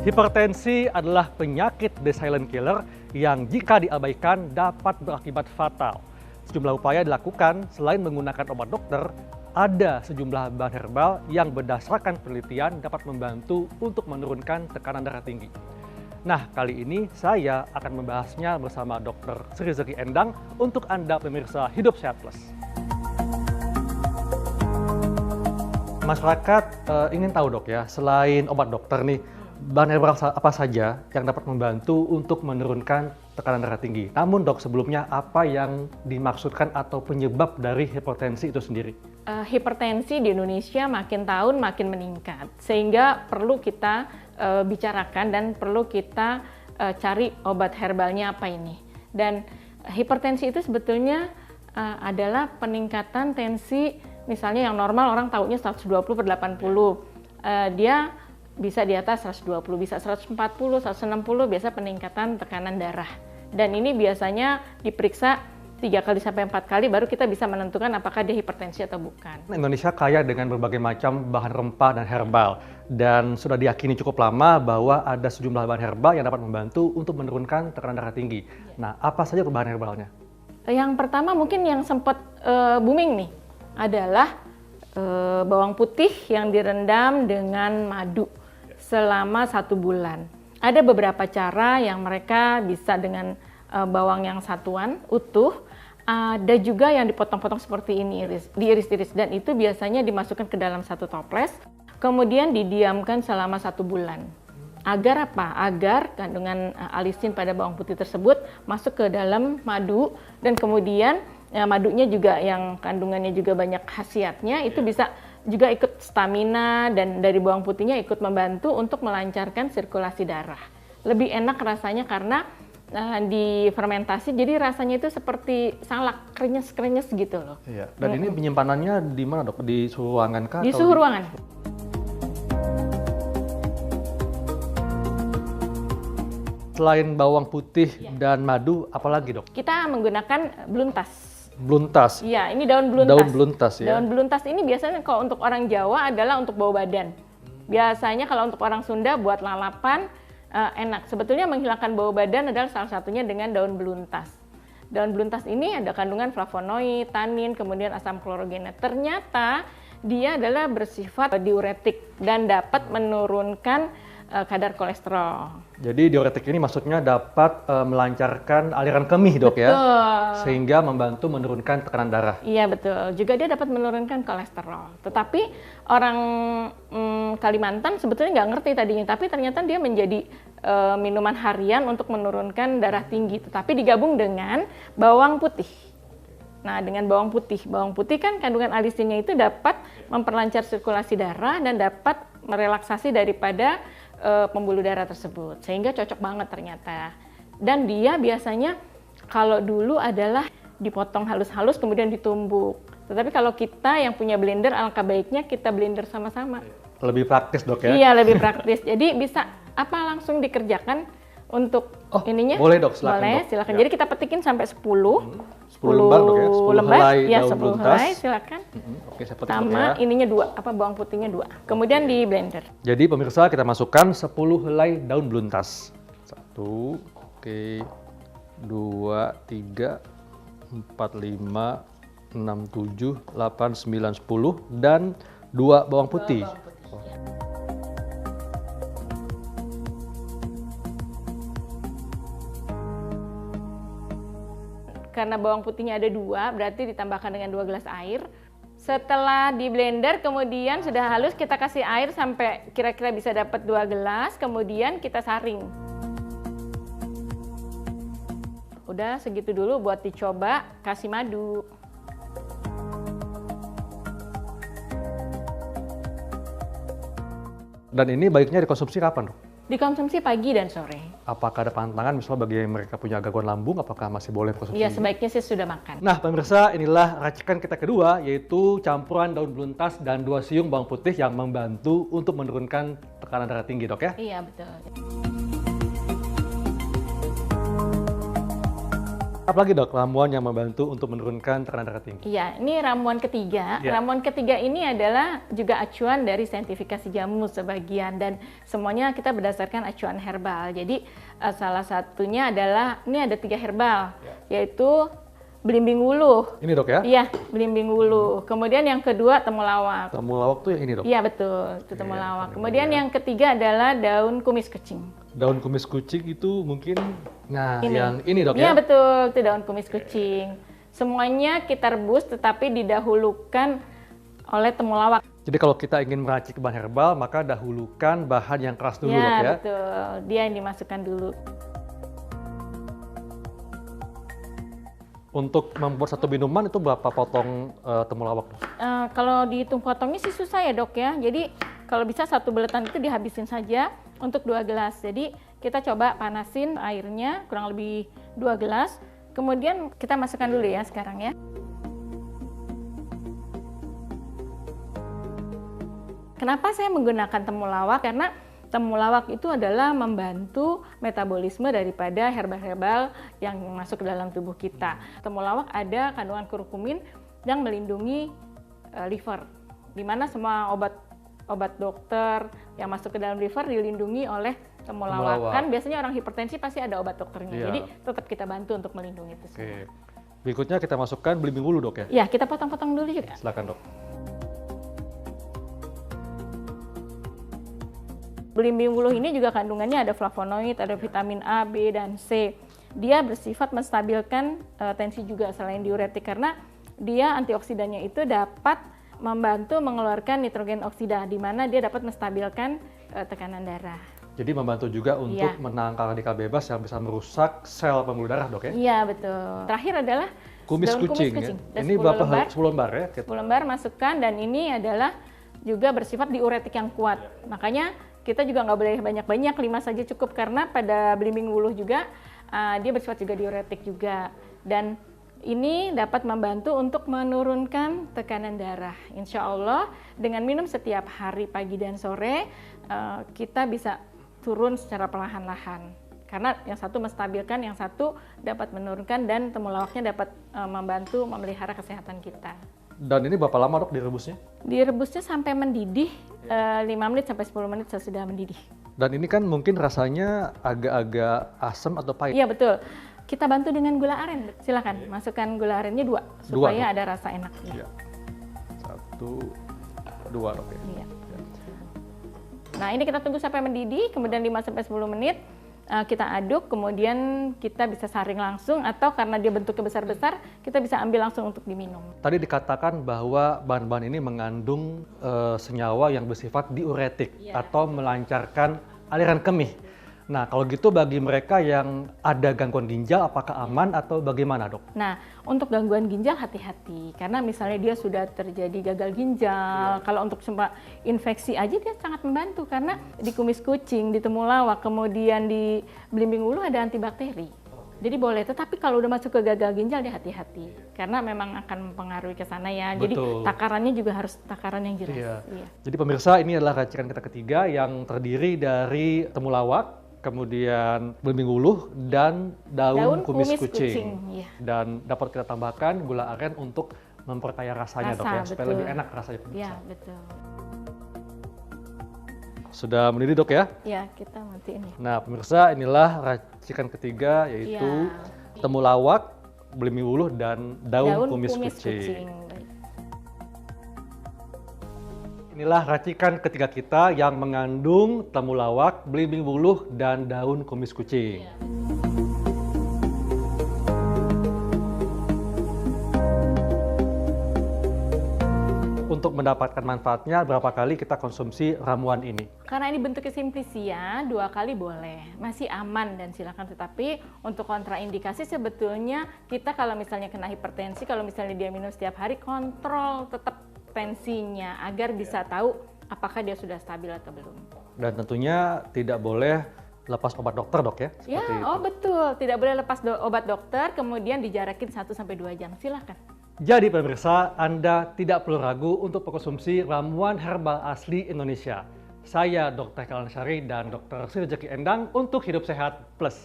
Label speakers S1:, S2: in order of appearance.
S1: Hipertensi adalah penyakit the silent killer yang jika diabaikan dapat berakibat fatal. Sejumlah upaya dilakukan selain menggunakan obat dokter, ada sejumlah bahan herbal yang berdasarkan penelitian dapat membantu untuk menurunkan tekanan darah tinggi. Nah, kali ini saya akan membahasnya bersama Dr. Sri Zeki Endang untuk Anda pemirsa Hidup Sehat Plus. Masyarakat ingin tahu dok ya, selain obat dokter nih, bahan herbal apa saja yang dapat membantu untuk menurunkan tekanan darah tinggi. Namun dok, sebelumnya apa yang dimaksudkan atau penyebab dari hipertensi itu sendiri?
S2: Hipertensi di Indonesia makin tahun makin meningkat, sehingga perlu kita bicarakan dan perlu kita cari obat herbalnya apa ini. Dan hipertensi itu sebetulnya adalah peningkatan tensi, misalnya yang normal orang taunya 120/80, dia bisa di atas 120, bisa 140, 160, biasa peningkatan tekanan darah. Dan ini biasanya diperiksa 3 kali sampai 4 kali baru kita bisa menentukan apakah dia hipertensi atau bukan.
S1: Indonesia kaya dengan berbagai macam bahan rempah dan herbal. Dan sudah diyakini cukup lama bahwa ada sejumlah bahan herbal yang dapat membantu untuk menurunkan tekanan darah tinggi. Nah, apa saja bahan herbalnya?
S2: Yang pertama mungkin yang sempat booming nih adalah bawang putih yang direndam dengan madu selama 1 bulan. Ada beberapa cara yang mereka bisa dengan bawang yang satuan, utuh. Ada juga yang dipotong-potong seperti ini, diiris-iris. Dan itu biasanya dimasukkan ke dalam 1 toples, kemudian didiamkan selama 1 bulan. Agar apa? Agar kandungan alisin pada bawang putih tersebut masuk ke dalam madu, dan kemudian madunya juga yang kandungannya juga banyak khasiatnya, itu bisa juga ikut stamina, dan dari bawang putihnya ikut membantu untuk melancarkan sirkulasi darah. Lebih enak rasanya karena difermentasi, jadi rasanya itu seperti salak, krenyes-krenyes gitu loh.
S1: Iya. Dan ini penyimpanannya di mana dok? Di suhu ruangan kah?
S2: Di suhu ruangan.
S1: Selain bawang putih dan madu, apalagi dok?
S2: Kita menggunakan beluntas.
S1: Beluntas?
S2: Iya, ini daun beluntas.
S1: Daun beluntas ya?
S2: Daun beluntas ini biasanya kalau untuk orang Jawa adalah untuk bau badan. Biasanya kalau untuk orang Sunda buat lalapan, enak. Sebetulnya menghilangkan bau badan adalah salah satunya dengan daun beluntas. Daun beluntas ini ada kandungan flavonoid, tanin, kemudian asam klorogena. Ternyata dia adalah bersifat diuretik dan dapat menurunkan kadar kolesterol.
S1: Jadi diuretik ini maksudnya dapat melancarkan aliran kemih dok ya? Sehingga membantu menurunkan tekanan darah.
S2: Iya betul, juga dia dapat menurunkan kolesterol. Tetapi orang Kalimantan sebetulnya nggak ngerti tadinya, tapi ternyata dia menjadi minuman harian untuk menurunkan darah tinggi. Tetapi digabung dengan bawang putih. Nah, dengan bawang putih kan kandungan alisinnya itu dapat memperlancar sirkulasi darah dan dapat merelaksasi daripada pembuluh darah tersebut, sehingga cocok banget ternyata. Dan dia biasanya kalau dulu adalah dipotong halus-halus kemudian ditumbuk. Tetapi kalau kita yang punya blender, alangkah baiknya kita blender sama-sama.
S1: Lebih praktis dok ya?
S2: Iya, lebih praktis. Jadi bisa langsung dikerjakan untuk ininya?
S1: Boleh dok, silakan.
S2: Boleh,
S1: dok.
S2: silakan.
S1: Ya.
S2: Jadi kita petikin sampai 10
S1: lembar dok ya? 10
S2: lembar,
S1: helai
S2: ya
S1: daun
S2: 10
S1: beluntas.
S2: helai, silakan.
S1: Oke, saya petik
S2: Sama
S1: dok ya.
S2: ininya 2, bawang putihnya 2. Kemudian di blender.
S1: Jadi pemirsa, kita masukkan 10 helai daun beluntas. 1, oke, 2, 3, 4, 5, 6, 7, 8, 9, 10, dan 2 bawang putih.
S2: Karena bawang putihnya ada 2, berarti ditambahkan dengan 2 gelas air. Setelah di blender, kemudian sudah halus, kita kasih air sampai kira-kira bisa dapat 2 gelas, kemudian kita saring. Udah segitu dulu buat dicoba, kasih madu.
S1: Dan ini baiknya dikonsumsi kapan dok?
S2: Dikonsumsi pagi dan sore.
S1: Apakah ada pantangan misalnya bagi yang mereka punya gangguan lambung, apakah masih boleh konsumsi?
S2: Iya, sebaiknya sih sudah makan.
S1: Nah pemirsa, inilah racikan kita kedua, yaitu campuran daun beluntas dan 2 siung bawang putih yang membantu untuk menurunkan tekanan darah tinggi dok ya?
S2: Iya, betul.
S1: Apalagi dok, ramuan yang membantu untuk menurunkan tekanan darah tinggi?
S2: Iya, ini ramuan ketiga.
S1: Ya.
S2: Ramuan ketiga ini adalah juga acuan dari saintifikasi jamu sebagian, dan semuanya kita berdasarkan acuan herbal. Jadi salah satunya adalah, ini ada 3 herbal, yaitu belimbing wuluh.
S1: Ini dok ya?
S2: Iya, belimbing wuluh. Kemudian yang kedua temulawak.
S1: Temulawak tuh yang ini dok?
S2: Iya betul, itu temulawak.
S1: Oke,
S2: Kemudian yang ketiga adalah daun kumis kucing.
S1: Daun kumis kucing itu mungkin, nah
S2: Ini.
S1: yang ini dok
S2: Iya
S1: ya?
S2: betul, itu daun kumis kucing. Semuanya kita rebus tetapi didahulukan oleh temulawak.
S1: Jadi kalau kita ingin meracik bahan herbal, maka dahulukan bahan yang keras dulu dok
S2: Ya
S1: ya?
S2: betul, dia yang dimasukkan dulu.
S1: Untuk membuat satu minuman itu berapa potong temulawak dok?
S2: Kalau dihitung potongnya sih susah ya dok ya. Jadi kalau bisa satu buletan itu dihabisin saja untuk 2 gelas. Jadi kita coba panasin airnya kurang lebih 2 gelas. Kemudian kita masukkan dulu ya sekarang ya. Kenapa saya menggunakan temulawak? Karena temulawak itu adalah membantu metabolisme daripada herbal-herbal yang masuk ke dalam tubuh kita. Temulawak ada kandungan kurkumin yang melindungi liver, di mana semua obat dokter yang masuk ke dalam liver dilindungi oleh temulawak. Kan biasanya orang hipertensi pasti ada obat dokternya,
S1: Iya.
S2: jadi tetap kita bantu untuk melindungi itu semua.
S1: Oke. Berikutnya kita masukkan belimbing wuluh dok ya?
S2: Ya, kita potong-potong dulu juga.
S1: Silakan dok.
S2: Belimbing wuluh ini juga kandungannya ada flavonoid, ada vitamin A, B, dan C. Dia bersifat menstabilkan tensi juga selain diuretik, karena dia antioksidannya itu dapat membantu mengeluarkan nitrogen oksida, di mana dia dapat menstabilkan tekanan darah.
S1: Jadi membantu juga untuk
S2: Iya.
S1: menangkal radikal bebas yang bisa merusak sel pembuluh darah dok ya?
S2: Iya betul. Terakhir adalah
S1: Kumis
S2: daun
S1: kucing, ya?
S2: Dan
S1: Ini
S2: 10
S1: berapa?
S2: lembar.
S1: 10 lembar ya?
S2: 10 lembar masukkan, dan ini adalah juga bersifat diuretik yang kuat. Makanya kita juga nggak boleh banyak-banyak, 5 saja cukup, karena pada belimbing wuluh juga dia bersifat juga diuretik juga. Dan ini dapat membantu untuk menurunkan tekanan darah. Insya Allah dengan minum setiap hari pagi dan sore kita bisa turun secara perlahan-lahan. Karena yang satu menstabilkan, yang satu dapat menurunkan, dan temulawaknya dapat membantu memelihara kesehatan kita.
S1: Dan ini berapa lama dok direbusnya?
S2: Direbusnya sampai mendidih, 5 menit sampai 10 menit sesudah mendidih.
S1: Dan ini kan mungkin rasanya agak-agak asam atau pahit.
S2: Iya betul. Kita bantu dengan gula aren. Silakan masukkan gula arennya 2 supaya
S1: Dua,
S2: ada rasa enaknya.
S1: Iya. 1, 2 dok ya?
S2: Iya. Nah ini kita tunggu sampai mendidih, kemudian 5 sampai 10 menit. Kita aduk, kemudian kita bisa saring langsung, atau karena dia bentuknya besar-besar, kita bisa ambil langsung untuk diminum.
S1: Tadi dikatakan bahwa bahan-bahan ini mengandung senyawa yang bersifat diuretik atau melancarkan aliran kemih. Nah, kalau gitu bagi mereka yang ada gangguan ginjal, apakah aman atau bagaimana, dok?
S2: Nah, untuk gangguan ginjal hati-hati, karena misalnya dia sudah terjadi gagal ginjal, kalau untuk sempat infeksi aja dia sangat membantu, karena di kumis kucing, di temulawak, kemudian di belimbing wuluh ada antibakteri. Jadi boleh, tetapi kalau udah masuk ke gagal ginjal dia hati-hati, karena memang akan mempengaruhi ke sana ya. Jadi
S1: Betul.
S2: takarannya juga harus takaran yang jelas.
S1: Iya.
S2: Iya.
S1: Jadi pemirsa, ini adalah racikan kita ketiga yang terdiri dari temulawak, kemudian belimbing wuluh, dan daun kumis kucing.
S2: Iya.
S1: Dan dapat kita tambahkan gula aren untuk memperkaya rasanya, dok ya, supaya
S2: betul.
S1: lebih enak rasanya.
S2: Iya,
S1: pemirsa.
S2: betul.
S1: Sudah mendidih, dok ya?
S2: Ya, kita matiin ya.
S1: Nah, pemirsa, inilah racikan ketiga, yaitu temulawak, belimbing wuluh, dan daun kumis kucing.
S2: Baik.
S1: Inilah racikan ketiga kita yang mengandung temulawak, belimbing wuluh, dan daun kumis kucing. Untuk mendapatkan manfaatnya, berapa kali kita konsumsi ramuan ini?
S2: Karena ini bentuknya simplisia, 2 kali boleh, masih aman dan silakan. Tetapi untuk kontraindikasi sebetulnya kita kalau misalnya kena hipertensi, kalau misalnya dia minum setiap hari, kontrol tetap tensinya agar bisa tahu apakah dia sudah stabil atau belum.
S1: Dan tentunya tidak boleh lepas obat dokter, dok ya?
S2: Ya,
S1: Seperti itu.
S2: oh betul, tidak boleh lepas obat dokter, kemudian dijarakin 1-2 jam, silakan.
S1: Jadi pemirsa, Anda tidak perlu ragu untuk mengkonsumsi ramuan herbal asli Indonesia. Saya Dr. Kalan Syari dan Dr. Sri Rezeki Endang untuk Hidup Sehat Plus.